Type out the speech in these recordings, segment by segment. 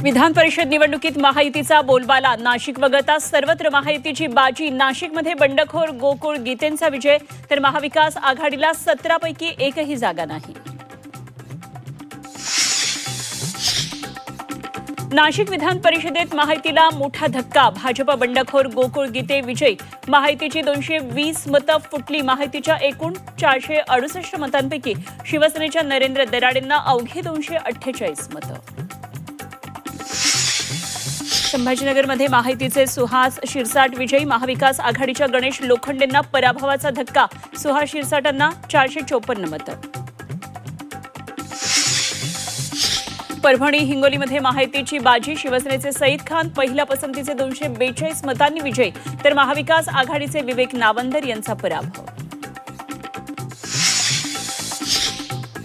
विधान परिषद निवडणुकीत महायुतीचा बोलबाला नाशिक वगळता सर्वत्र महायुतीची बाजी। नाशिकमध्ये बंडखोर गोकुळ गीतेंचा विजय, तर महाविकास आघाडीला 17 पैकी एकही जागा नाही। नाशिक विधान परिषदेत महायुतीला मोठा धक्का, भाजप बंडखोर गोकुळ गीते विजयी। महायुतीची 220 मतं फुटली। महायुतीच्या एकूण 468 मतांपैकी शिवसेनेच्या नरेंद्र दराडेंना अवघी 248 मतं। संभाजीनगरमध्ये महायुतीचे सुहास शिरसाट विजयी। महाविकास आघाडीच्या गणेश लोखंडेंना पराभवाचा धक्का, सुहास शिरसाटांना 454 मतं। परभणी हिंगोलीमध्ये महायुतीची बाजी, शिवसेनेचे सईद खान पहिल्या पसंतीचे 242 मतांनी विजयी, तर महाविकास आघाडीचे विवेक नावंदर यांचा पराभव।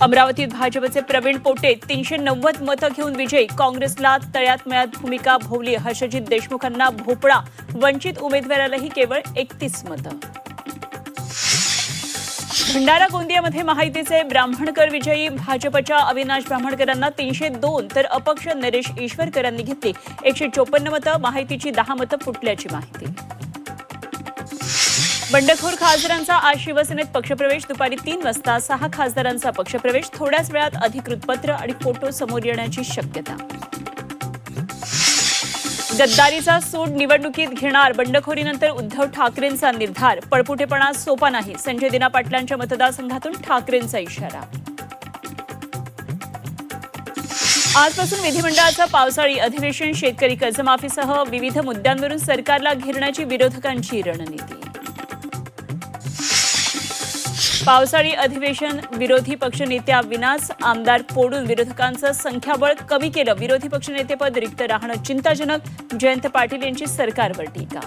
अमरावतीत भाजपचे प्रवीण पोटे 390 मतं घेऊन विजयी। काँग्रेसला तळ्यात मळ्यात भूमिका भोवली, हर्षजित देशमुखांना भोपळा। वंचित उमेदवारालाही केवळ 31 मतं। भंडारा गोंदियामध्ये महायुतीचे ब्राह्मणकर विजयी। भाजपच्या अविनाश ब्राह्मणकरांना 302 तर अपक्ष नरेश ईश्वरकरांनी घेतली 154 मतं। महायुतीची 10 मतं फुटल्याची माहिती। बंडखोर खासदारांचा आज शिवसेनेत पक्षप्रवेश, दुपारी 3 वाजता 6 खासदारांचा पक्षप्रवेश। थोड्याच वेळात अधिकृत पत्र आणि फोटो समोर येण्याची शक्यता। गद्दारीचा सूड निवडणुकीत घेणार, बंडखोरीनंतर उद्धव ठाकरेंचा निर्धार। पळपुटेपणा सोपा नाही, संजय दिना पाटलांच्या मतदारसंघातून ठाकरेंचा इशारा। आजपासून विधिमंडळाचं पावसाळी अधिवेशन, शेतकरी कर्जमाफीसह विविध मुद्द्यांवरून सरकारला घेरण्याची विरोधकांची रणनीती। पावसाळी अधिवेशन, विरोधी पक्षनेत्या विनाश आमदार पोडून विरोधकांचं संख्याबळ कमी केलं। विरोधी पक्षनेतेपद रिक्त राहणं चिंताजनक, जयंत पाटील यांची सरकारवर टीका।